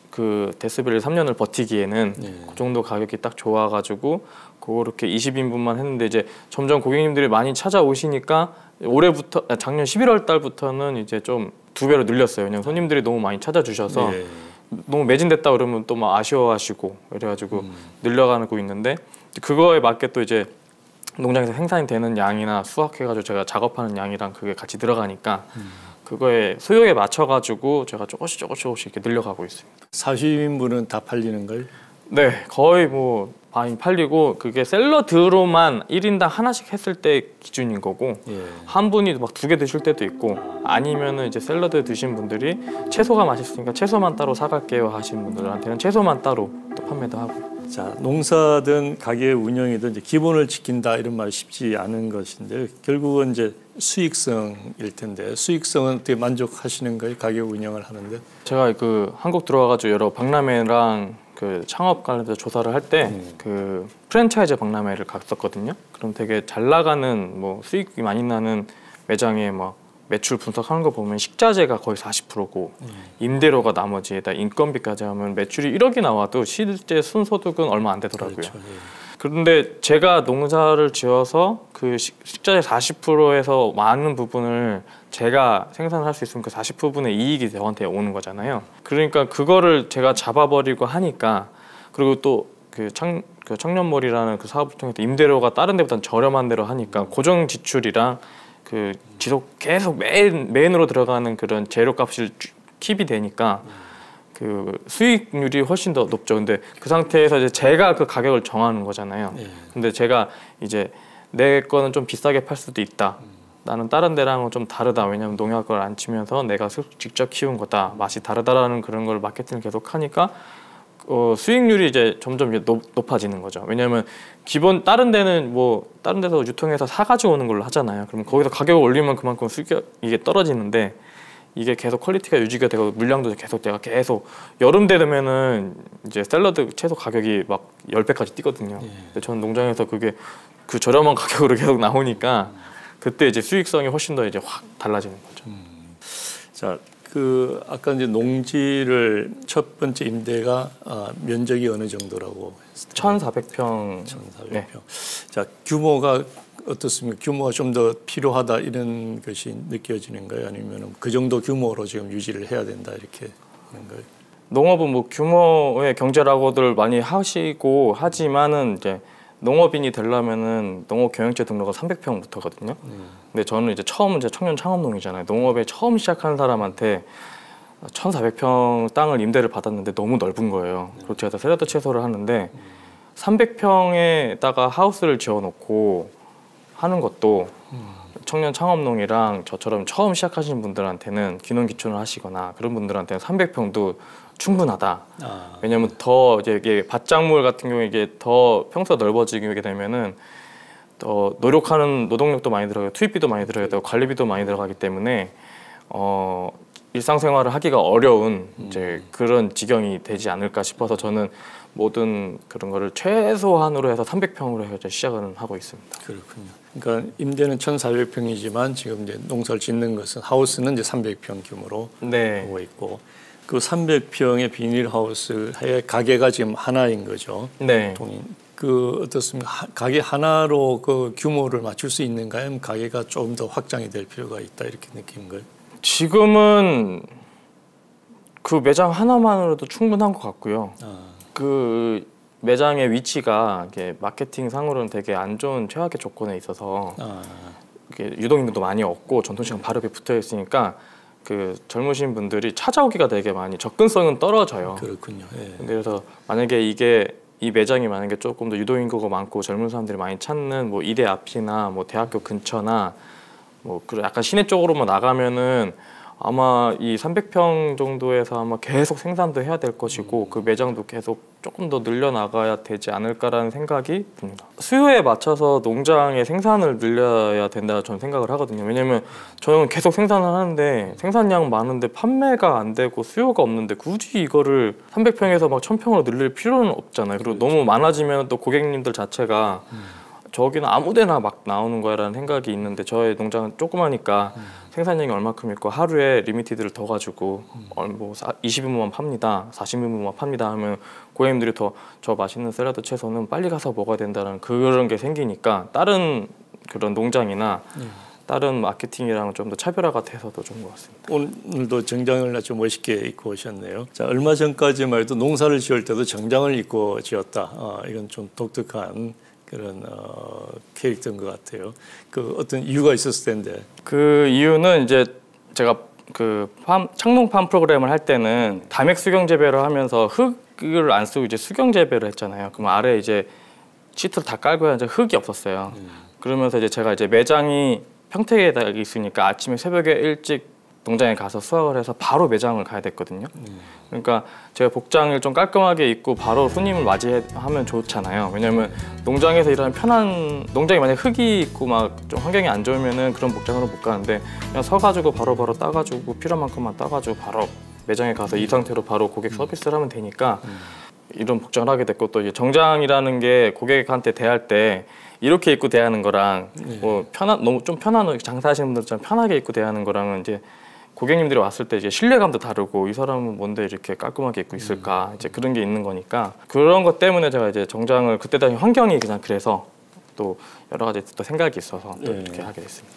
그 데스벨을 3년을 버티기에는 그 정도 가격이 딱 좋아가지고 그렇게 20인분만 했는데 이제 점점 고객님들이 많이 찾아오시니까 올해부터 작년 11월 달부터는 이제 좀 2배로 늘렸어요. 왜냐면 손님들이 너무 많이 찾아주셔서 너무 매진됐다 그러면 또 막 아쉬워하시고 그래가지고 늘려가고 있는데 그거에 맞게 또 이제 농장에서 생산이 되는 양이나 수확해가지고 제가 작업하는 양이랑 그게 같이 들어가니까 그거에 수요에 맞춰가지고 제가 조금씩 이렇게 늘려가고 있습니다. 40인분은 다 팔리는 걸? 네, 거의 뭐 많이 팔리고 그게 샐러드로만 1인당 하나씩 했을 때 기준인 거고 한 분이 막 2개 드실 때도 있고 아니면은 이제 샐러드 드신 분들이 채소가 맛있으니까 채소만 따로 사갈게요 하시는 분들한테는 채소만 따로 또 판매도 하고. 자, 농사든 가게 운영이든 이제 기본을 지킨다 이런 말이 쉽지 않은 것인데 결국은 이제 수익성일 텐데 수익성은 어떻게 만족하시는 거예요? 가게 운영을 하는데? 제가 그 한국 들어와가지고 여러 박람회랑 그 창업 관련해서 조사를 할 때 그 프랜차이즈 박람회를 갔었거든요. 그럼 되게 잘 나가는 뭐 수익이 많이 나는 매장에 막 매출 분석하는 거 보면 식자재가 거의 40%고 임대료가 나머지에다 인건비까지 하면 매출이 1억이 나와도 실제 순소득은 얼마 안 되더라고요. 그렇죠. 그런데 제가 농사를 지어서 그 식자재 40%에서 많은 부분을 제가 생산을 할 수 있으면 그 40%분의 이익이 저한테 오는 거잖아요. 그러니까 그거를 제가 잡아버리고 하니까 그리고 또 그 청년몰이라는 그 사업을 통해서 임대료가 다른 데보다는 저렴한 데로 하니까 고정 지출이랑 그 지속 계속 매인으로 들어가는 그런 재료값이 킵이 되니까 그 수익률이 훨씬 더 높죠. 근데 그 상태에서 이제 제가 그 가격을 정하는 거잖아요. 근데 제가 이제 내 거는 좀 비싸게 팔 수도 있다. 나는 다른 데랑은 좀 다르다. 왜냐면 농약을 안 치면서 내가 직접 키운 거다. 맛이 다르다라는 그런 걸 마케팅을 계속 하니까 수익률이 이제 점점 이제 높아지는 거죠. 왜냐하면 기본 다른 데는 뭐 다른 데서 유통해서 사가지고 오는 걸로 하잖아요. 그럼 거기서 가격을 올리면 그만큼 이게 떨어지는데 이게 계속 퀄리티가 유지가 되고 물량도 계속 계속 여름 되면은 이제 샐러드 채소 가격이 막 10배까지 뛰거든요. 근데 저는 농장에서 그게 그 저렴한 가격으로 계속 나오니까 그때 이제 수익성이 훨씬 더 이제 확 달라지는 거죠. 자, 아까 이제 농지를 첫 번째 임대가 면적이 어느 정도라고 했어요? 1,400평. 1,400평. 네. 자, 규모가 어떻습니까? 규모가 좀 더 필요하다 이런 것이 느껴지는가요? 아니면 그 정도 규모로 지금 유지를 해야 된다 이렇게 하는가요? 농업은 뭐 규모의 경제라고들 많이 하시고 하지만은 이제 농업인이 되려면은 농업 경영체 등록은 300평부터거든요. 근데 저는 이제 처음 이제 청년 창업농이잖아요. 농업에 처음 시작하는 사람한테 1,400평 땅을 임대를 받았는데 너무 넓은 거예요. 그리고 제가 샐러드 채소를 하는데 300평에다가 하우스를 지어놓고 하는 것도 청년 창업농이랑 저처럼 처음 시작하시는 분들한테는 귀농귀촌을 하시거나 그런 분들한테는 300평도 충분하다. 왜냐하면 더 이게 밭작물 같은 경우에 이게 더 평수가 넓어지게 되면은 더 노력하는 노동력도 많이 들어가고 투입비도 많이 들어가야 되고 관리비도 많이 들어가기 때문에 일상생활을 하기가 어려운 이제 그런 지경이 되지 않을까 싶어서 저는 모든 그런 거를 최소한으로 해서 300평으로 해서 시작을 하고 있습니다. 그렇군요. 그러니까 임대는 1,400평이지만 지금 이제 농사를 짓는 것은 하우스는 이제 300평 규모로 하고 있고 그 300평의 비닐하우스의 가게가 지금 하나인 거죠. 네. 어떻습니까? 가게 하나로 그 규모를 맞출 수 있는가요? 아니면 가게가 좀 더 확장이 될 필요가 있다 이렇게 느끼는 거예요? 지금은 그 매장 하나만으로도 충분한 것 같고요. 그 매장의 위치가 이게 마케팅 상으로는 되게 안 좋은 최악의 조건에 있어서 이게 유동인구도 많이 없고 전통시장 바로 옆에 붙어 있으니까 그 젊으신 분들이 찾아오기가 되게 많이 접근성은 떨어져요. 그렇군요. 예. 그래서 만약에 이 매장이 만약에 조금 더 유동인구가 많고 젊은 사람들이 많이 찾는 뭐 이대 앞이나 뭐 대학교 근처나 뭐 그 약간 시내 쪽으로만 나가면은 아마 이 300평 정도에서 아마 계속 생산도 해야 될 것이고 그 매장도 계속 조금 더 늘려나가야 되지 않을까라는 생각이 듭니다. 수요에 맞춰서 농장의 생산을 늘려야 된다 저는 생각을 하거든요. 왜냐면 저는 계속 생산을 하는데 생산량 많은데 판매가 안 되고 수요가 없는데 굳이 이거를 300평에서 막 1000평으로 늘릴 필요는 없잖아요. 그리고 너무 많아지면 또 고객님들 자체가 저기는 아무데나 막 나오는 거야라는 생각이 있는데 저의 농장은 조그마니까 생산량이 얼마큼 있고 하루에 리미티드를 더 가지고 뭐 20인분만 팝니다, 40인분만 팝니다 하면 고객님들이 더 저 맛있는 샐러드 채소는 빨리 가서 먹어야 된다는 그런 게 생기니까 다른 그런 농장이나 다른 마케팅이랑 좀 더 차별화가 돼서 더 좋은 것 같습니다. 오늘도 정장을 아주 멋있게 입고 오셨네요. 자, 얼마 전까지만 해도 농사를 지을 때도 정장을 입고 지었다. 이건 좀 독특한 그런 캐릭터인 것 같아요. 그 어떤 이유가 있었을 텐데. 그 이유는 이제 제가 그 창농팜 프로그램을 할 때는 다맥 수경 재배를 하면서 흙을 안 쓰고 이제 수경 재배를 했잖아요. 그럼 아래 이제 시트를 다 깔고 이제 흙이 없었어요. 그러면서 이제 제가 이제 매장이 평택에 있으니까 아침에 새벽에 일찍 농장에 가서 수확을 해서 바로 매장을 가야 됐거든요. 그러니까 제가 복장을 좀 깔끔하게 입고 바로 손님을 맞이하면 좋잖아요. 왜냐면 농장에서 일하는 편한 농장이 만약 흙이 있고 막 좀 환경이 안 좋으면은 그런 복장으로 못 가는데 그냥 서가지고 바로바로 따가지고 필요한 만큼만 따가지고 바로 매장에 가서 이 상태로 바로 고객 서비스를 하면 되니까 이런 복장을 하게 됐고 또 이제 정장이라는 게 고객한테 대할 때 이렇게 입고 대하는 거랑 뭐 너무 좀 편한 장사하시는 분들처럼 편하게 입고 대하는 거랑은 이제 고객님들이 왔을 때 이제 신뢰감도 다르고 이 사람은 뭔데 이렇게 깔끔하게 입고 있을까 이제 그런 게 있는 거니까 그런 것 때문에 제가 이제 정장을 그때 당시 환경이 그냥 그래서 또 여러 가지 또 생각이 있어서 또 이렇게 하게 됐습니다.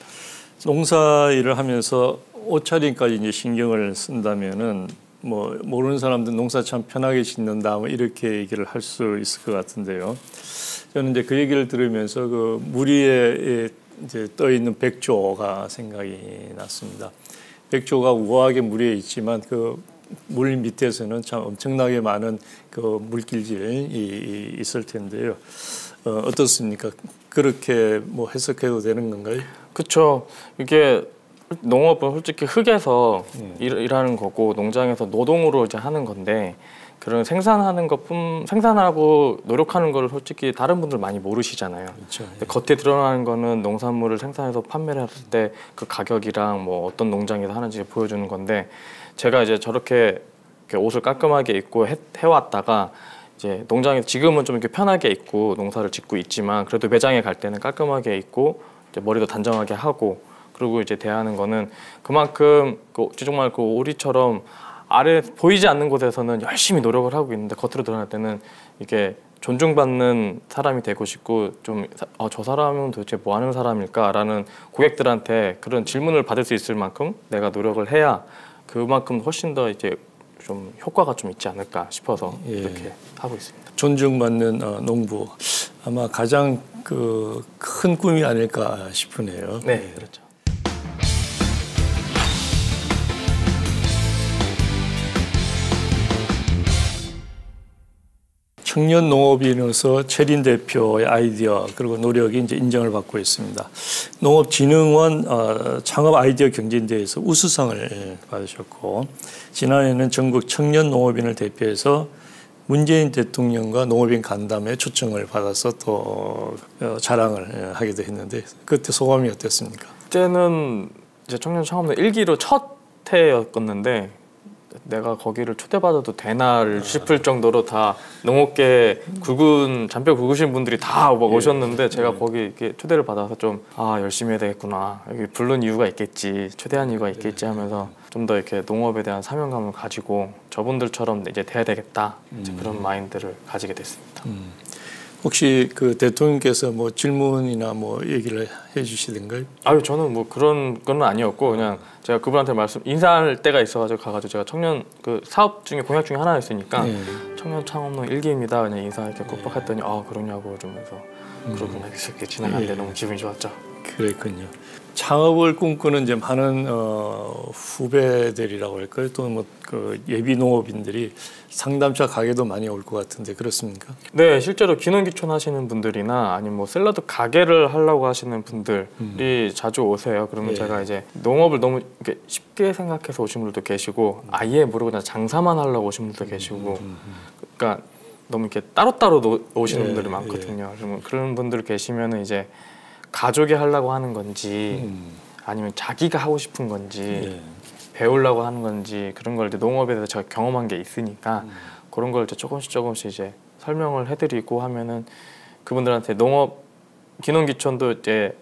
농사 일을 하면서 옷차림까지 이제 신경을 쓴다면은 뭐 모르는 사람들 농사 참 편하게 짓는다 뭐 이렇게 얘기를 할 수 있을 것 같은데요. 저는 이제 그 얘기를 들으면서 그 물 위에 이제 떠 있는 백조가 생각이 났습니다. 백조가 우아하게 물 위에 있지만 그 물 밑에서는 참 엄청나게 많은 그 물길들이 있을 텐데요. 어떻습니까? 그렇게 뭐 해석해도 되는 건가요? 그렇죠. 이게 농업은 솔직히 흙에서 일하는 거고 농장에서 노동으로 이제 하는 건데 그런 생산하고 노력하는 거를 솔직히 다른 분들 많이 모르시잖아요. 그렇죠. 근데 겉에 드러나는 거는 농산물을 생산해서 판매를 했을 때 그 가격이랑 뭐 어떤 농장에서 하는지 보여주는 건데 제가 이제 저렇게 이렇게 옷을 깔끔하게 입고 해왔다가 이제 농장에서 지금은 좀 이렇게 편하게 입고 농사를 짓고 있지만 그래도 매장에 갈 때는 깔끔하게 입고 이제 머리도 단정하게 하고 그리고 이제 대하는 거는 그만큼 정말 그 오리처럼 아래 보이지 않는 곳에서는 열심히 노력을 하고 있는데 겉으로 드러날 때는 이게 존중받는 사람이 되고 싶고 좀 저 사람은 도대체 뭐 하는 사람일까라는 고객들한테 그런 질문을 받을 수 있을 만큼 내가 노력을 해야 그만큼 훨씬 더 이제 좀 효과가 좀 있지 않을까 싶어서 이렇게 하고 있습니다. 존중받는 농부 아마 가장 그 큰 꿈이 아닐까 싶으네요. 네, 그렇죠. 청년 농업인으로서 최린 대표의 아이디어 그리고 노력이 이제 인정을 받고 있습니다. 농업진흥원 창업 아이디어 경진대회에서 우수상을 받으셨고 지난해에는 전국 청년 농업인을 대표해서 문재인 대통령과 농업인 간담회 초청을 받아서 또 자랑을 하기도 했는데 그때 소감이 어땠습니까? 그때는 이제 청년 창업로 1기로 첫 해였었는데 내가 거기를 초대받아도 되나 싶을 정도로 다 농업계 잔뼈 굵으신 분들이 다 오셨는데 제가 거기 이렇게 초대를 받아서 좀 열심히 해야 되겠구나, 여기 부른 이유가 있겠지, 초대한 이유가 있겠지 하면서 좀 더 이렇게 농업에 대한 사명감을 가지고 저분들처럼 이제 돼야 되겠다, 이제 그런 마인드를 가지게 됐습니다. 혹시 그 대통령께서 뭐 질문이나 뭐 얘기를 해주시던가요? 저는 뭐 그런 건 아니었고 그냥 제가 그분한테 인사할 때가 있어가지고 가가지고 제가 청년 그 사업 중에 공약 중에 하나였으니까 청년 창업농 1기입니다. 그냥 인사 이렇게 꾹꾹 했더니 그러냐고 이러면서 그러구나 이렇게 지나갔는데 너무 기분이 좋았죠. 그랬군요. 창업을 꿈꾸는 이제 많은 후배들이라고 할까요? 또 뭐 그 예비 농업인들이 상담차 가게도 많이 올 것 같은데 그렇습니까? 네, 실제로 기농기촌 하시는 분들이나 아니면 뭐 샐러드 가게를 하려고 하시는 분들이 자주 오세요. 그러면 제가 이제 농업을 너무 이렇게 쉽게 생각해서 오신 분들도 계시고 아예 모르고 그냥 장사만 하려고 오신 분들도 계시고 그러니까 너무 이렇게 따로따로 오시는 분들이 많거든요. 그런 분들 계시면은 이제 가족이 하려고 하는 건지 아니면 자기가 하고 싶은 건지 배우려고 하는 건지 그런 걸 이제 농업에 대해서 제가 경험한 게 있으니까 그런 걸 이제 조금씩 이제 설명을 해드리고 하면은 그분들한테 농업 기농기촌도 이제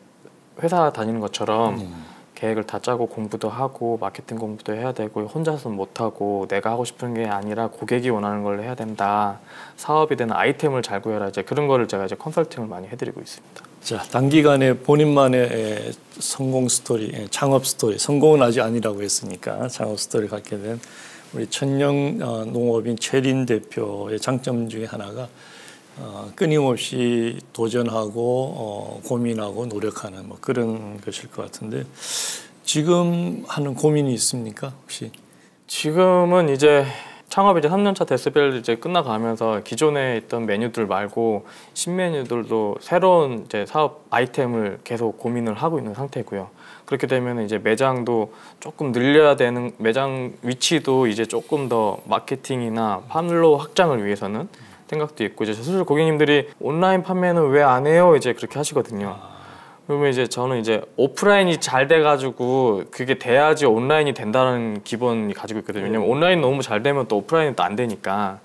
회사 다니는 것처럼 계획을 다 짜고 공부도 하고 마케팅 공부도 해야 되고 혼자서는 못하고 내가 하고 싶은 게 아니라 고객이 원하는 걸 해야 된다, 사업이 되는 아이템을 잘 구해라, 이제 그런 거를 제가 이제 컨설팅을 많이 해드리고 있습니다. 자, 단기간에 본인만의 성공 스토리, 창업 스토리, 성공은 아직 아니라고 했으니까 창업 스토리를 갖게 된 우리 청년 농업인 최린 대표의 장점 중에 하나가 끊임없이 도전하고 고민하고 노력하는 뭐 그런 것일 것 같은데 지금 하는 고민이 있습니까 혹시? 지금은 이제 창업 이제 3년차 데스벨 이제 끝나가면서 기존에 있던 메뉴들 말고 신메뉴들도 새로운 이제 사업 아이템을 계속 고민을 하고 있는 상태고요. 그렇게 되면 이제 매장도 조금 늘려야 되는, 매장 위치도 이제 조금 더 마케팅이나 판로 확장을 위해서는 생각도 있고, 이제 사실 고객님들이 온라인 판매는 왜 안 해요? 이제 그렇게 하시거든요. 그러면 이제 저는 이제 오프라인이 잘 돼가지고 그게 돼야지 온라인이 된다는 기본이 가지고 있거든요. 왜냐면 온라인 너무 잘 되면 또 오프라인은 또 안 되니까.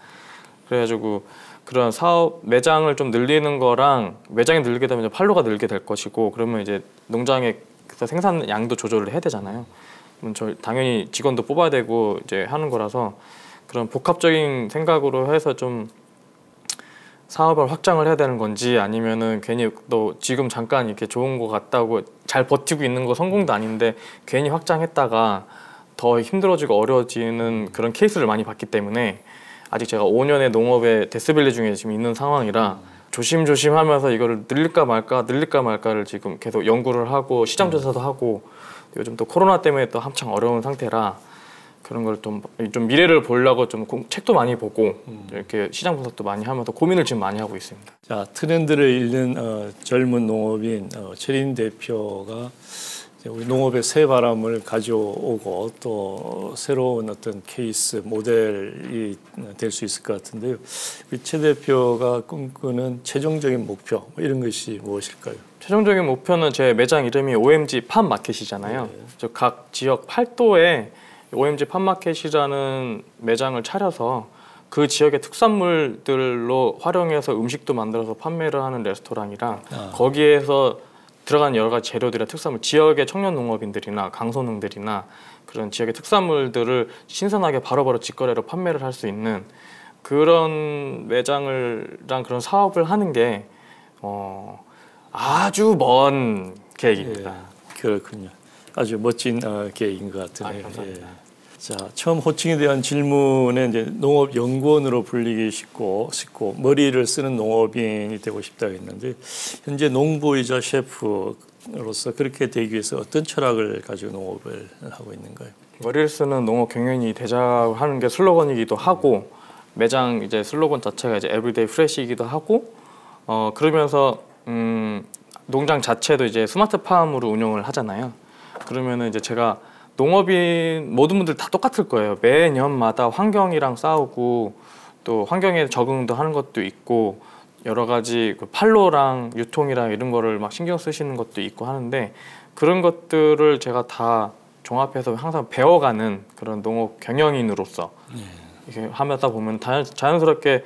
그래가지고 그런 사업 매장을 좀 늘리는 거랑, 매장이 늘게 되면 이제 판로가 늘게 될 것이고, 그러면 이제 농장에서 생산 양도 조절을 해야 되잖아요. 그럼 저 당연히 직원도 뽑아야 되고 이제 하는 거라서 그런 복합적인 생각으로 해서 좀 사업을 확장을 해야 되는 건지, 아니면은 괜히 또 지금 잠깐 이렇게 좋은 거 같다고 잘 버티고 있는 거 성공도 아닌데 괜히 확장했다가 더 힘들어지고 어려워지는 그런 케이스를 많이 봤기 때문에 아직 제가 5년의 농업의 데스밸리 중에 지금 있는 상황이라 조심조심 하면서 이거를 늘릴까 말까를 지금 계속 연구를 하고 시장 조사도 하고, 요즘 또 코로나 때문에 또 한창 어려운 상태라 그런 걸 좀 미래를 보려고 좀 책도 많이 보고 이렇게 시장 분석도 많이 하면서 고민을 지금 많이 하고 있습니다. 자, 트렌드를 읽는 젊은 농업인 최린 대표가 이제 우리 농업의 새 바람을 가져오고 또 새로운 어떤 케이스 모델이 될 수 있을 것 같은데요. 우리 최 대표가 꿈꾸는 최종적인 목표 뭐 이런 것이 무엇일까요? 최종적인 목표는 제 매장 이름이 OMG 팜마켓이잖아요. 각 지역 8도에 OMG 팜마켓이라는 매장을 차려서 그 지역의 특산물들로 활용해서 음식도 만들어서 판매를 하는 레스토랑이랑 거기에서 들어간 여러 가지 재료들이나 특산물, 지역의 청년 농업인들이나 강소농들이나 그런 지역의 특산물들을 신선하게 바로바로 직거래로 판매를 할 수 있는 그런 매장을랑 그런 사업을 하는 게 아주 먼 계획입니다. 그렇군요. 아주 멋진 계획인 것 같으네요. 감사합니다. 자, 처음 호칭에 대한 질문에 이제 농업연구원으로 불리기 쉽고 머리를 쓰는 농업인이 되고 싶다고 했는데 현재 농부이자 셰프로서 그렇게 되기 위해서 어떤 철학을 가지고 농업을 하고 있는가요? 머리를 쓰는 농업 경영인이 되자고 하는 게 슬로건이기도 하고 매장 이제 슬로건 자체가 이제 에브리데이 프레시이기도 하고 그러면서 농장 자체도 이제 스마트팜으로 운영을 하잖아요. 그러면은 이제 제가 농업인 모든 분들 다 똑같을 거예요. 매년마다 환경이랑 싸우고 또 환경에 적응도 하는 것도 있고 여러 가지 그 판로랑 유통이랑 이런 거를 막 신경 쓰시는 것도 있고 하는데 그런 것들을 제가 다 종합해서 항상 배워가는 그런 농업 경영인으로서 이렇게 하면서 보면 자연스럽게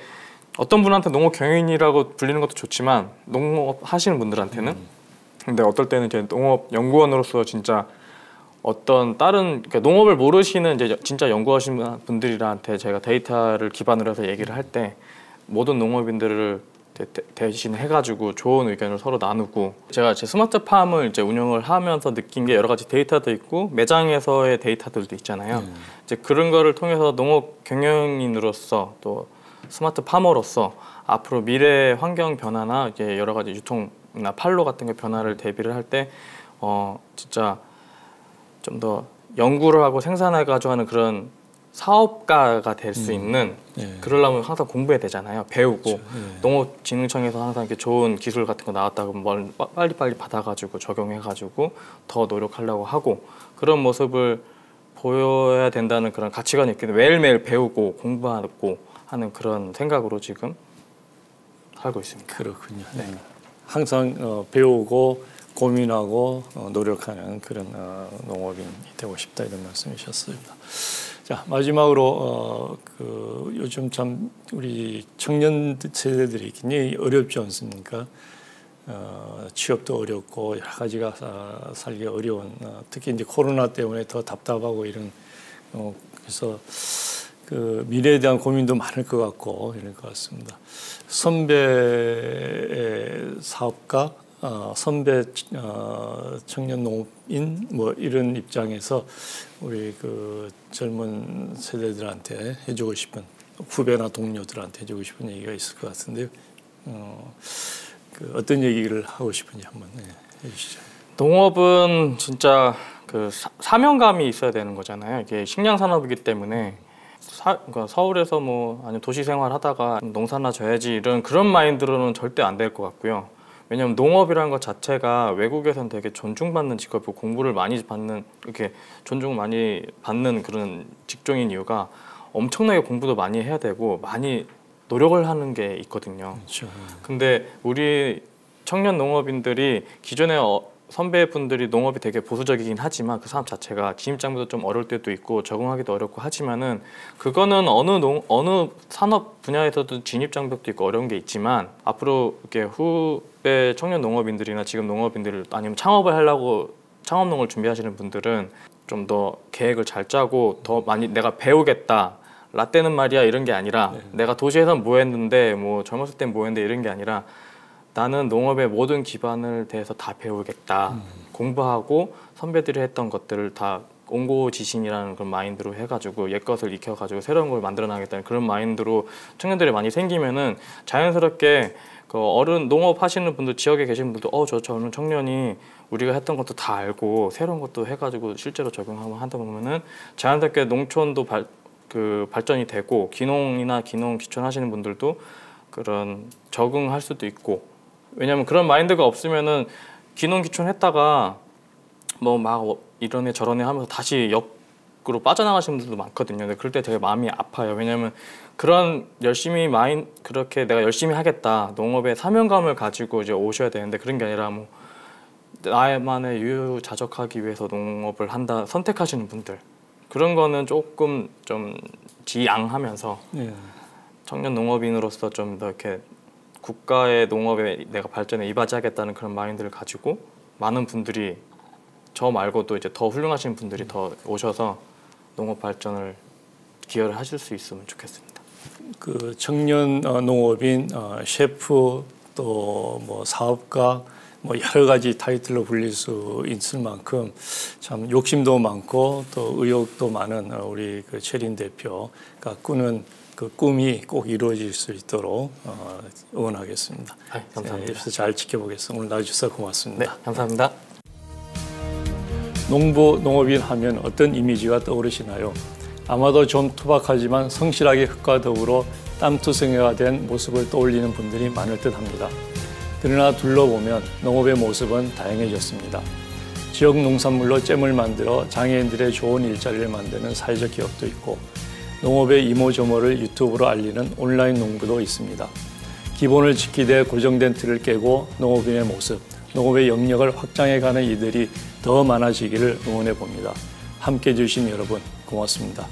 어떤 분한테 농업 경영인이라고 불리는 것도 좋지만 농업 하시는 분들한테는 근데 어떨 때는 이제 농업 연구원으로서 진짜 어떤 다른 그러니까 농업을 모르시는 이제 진짜 연구하시는 분들한테 제가 데이터를 기반으로 해서 얘기를 할 때 모든 농업인들을 대신 해가지고 좋은 의견을 서로 나누고 제가 제 스마트팜을 이제 운영을 하면서 느낀 게 여러 가지 데이터도 있고 매장에서의 데이터들도 있잖아요. 이제 그런 거를 통해서 농업 경영인으로서 또 스마트파머로서 앞으로 미래 환경 변화나 이제 여러 가지 유통이나 판로 같은 거 변화를 대비를 할 때 진짜 좀 더 연구를 하고 생산해가지고 하는 그런 사업가가 될 수 있는 그러려면 항상 공부해야 되잖아요. 배우고 그렇죠. 농업진흥청에서 항상 이렇게 좋은 기술 같은 거 나왔다고 뭘 빨리빨리 받아가지고 적용해가지고 더 노력하려고 하고 그런 모습을 보여야 된다는 그런 가치관이 있기 때문에 매일매일 배우고 공부하고 하는 그런 생각으로 지금 살고 있습니다. 그렇군요. 네. 항상 배우고 고민하고 노력하는 그런 농업인이 되고 싶다 이런 말씀이셨습니다. 자, 마지막으로 요즘 참 우리 청년 세대들이 굉장히 어렵지 않습니까? 취업도 어렵고 여러 가지가 살기 어려운 특히 이제 코로나 때문에 더 답답하고 이런 그래서 그 미래에 대한 고민도 많을 것 같고 이럴 것 같습니다. 선배 사업가 선배 청년 농업인 뭐 이런 입장에서 우리 그 젊은 세대들한테 해주고 싶은 후배나 동료들한테 해주고 싶은 얘기가 있을 것 같은데요. 그 어떤 얘기를 하고 싶은지 한번 해주시죠. 농업은 진짜 그 사명감이 있어야 되는 거잖아요. 이게 식량 산업이기 때문에 그러니까 서울에서 뭐 아니면 도시 생활하다가 농사나 져야지 이런 그런 마인드로는 절대 안 될 것 같고요. 왜냐하면 농업이라는 것 자체가 외국에서는 되게 존중받는 직업이고 공부를 많이 받는 이렇게 존중을 많이 받는 그런 직종인 이유가 엄청나게 공부도 많이 해야 되고 많이 노력을 하는 게 있거든요. 그렇죠. 근데 우리 청년 농업인들이 기존에 선배분들이 농업이 되게 보수적이긴 하지만 그 사람 자체가 진입장벽도 좀 어려울 때도 있고 적응하기도 어렵고 하지만은 그거는 어느 산업 분야에서도 진입장벽도 있고 어려운 게 있지만 앞으로 이렇게 후배 청년 농업인들이나 지금 농업인들 아니면 창업을 하려고 창업농을 준비하시는 분들은 좀 더 계획을 잘 짜고 더 많이 내가 배우겠다 라떼는 말이야 이런 게 아니라 내가 도시에선 뭐 했는데 뭐 젊었을 땐 뭐 했는데 이런 게 아니라 나는 농업의 모든 기반을 대해서 다 배우겠다. 공부하고 선배들이 했던 것들을 다 옹고지신이라는 그런 마인드로 해가지고 옛것을 익혀가지고 새로운 걸 만들어나겠다는 그런 마인드로 청년들이 많이 생기면은 자연스럽게 그 어른 농업 하시는 분들 지역에 계신 분들 저 젊은 청년이 우리가 했던 것도 다 알고 새로운 것도 해가지고 실제로 적용하고 하다 보면은 자연스럽게 농촌도 발전이 되고 기농이나 기농 기촌 하시는 분들도 그런 적응할 수도 있고 왜냐하면 그런 마인드가 없으면은 기농 기촌 했다가 뭐 막 이런 애 저런 애 하면서 다시 역으로 빠져나가시는 분들도 많거든요. 근데 그럴 때 되게 마음이 아파요. 왜냐하면 그런 그렇게 내가 열심히 하겠다 농업에 사명감을 가지고 이제 오셔야 되는데 그런 게 아니라 뭐 나만의 유유자적하기 위해서 농업을 한다 선택하시는 분들 그런 거는 조금 좀 지양하면서 예. 청년 농업인으로서 좀 더 이렇게 국가의 농업에 내가 발전에 이바지하겠다는 그런 마인드를 가지고 많은 분들이 저 말고도 이제 더 훌륭하신 분들이 더 오셔서 농업 발전을 기여를 하실 수 있으면 좋겠습니다. 그 청년 농업인, 셰프 또 뭐 사업가 뭐 여러 가지 타이틀로 불릴 수 있을 만큼 참 욕심도 많고 또 의욕도 많은 우리 그 최린 대표가 꾸는 그 꿈이 꼭 이루어질 수 있도록 응원하겠습니다. 감사합니다. 옆에서 잘 지켜보겠습니다. 오늘 나와주셔서 고맙습니다. 네, 감사합니다. 농부 농업인 하면 어떤 이미지가 떠오르시나요? 아마도 좀 투박하지만 성실하게 흙과 더불어 땀투성이가 된 모습을 떠올리는 분들이 많을 듯합니다. 그러나 둘러보면 농업의 모습은 다양해졌습니다. 지역 농산물로 잼을 만들어 장애인들의 좋은 일자리를 만드는 사회적 기업도 있고 농업의 이모저모를 유튜브로 알리는 온라인 농부도 있습니다. 기본을 지키되 고정된 틀을 깨고 농업인의 모습, 농업의 영역을 확장해가는 이들이 더 많아지기를 응원해 봅니다. 함께해 주신 여러분 고맙습니다.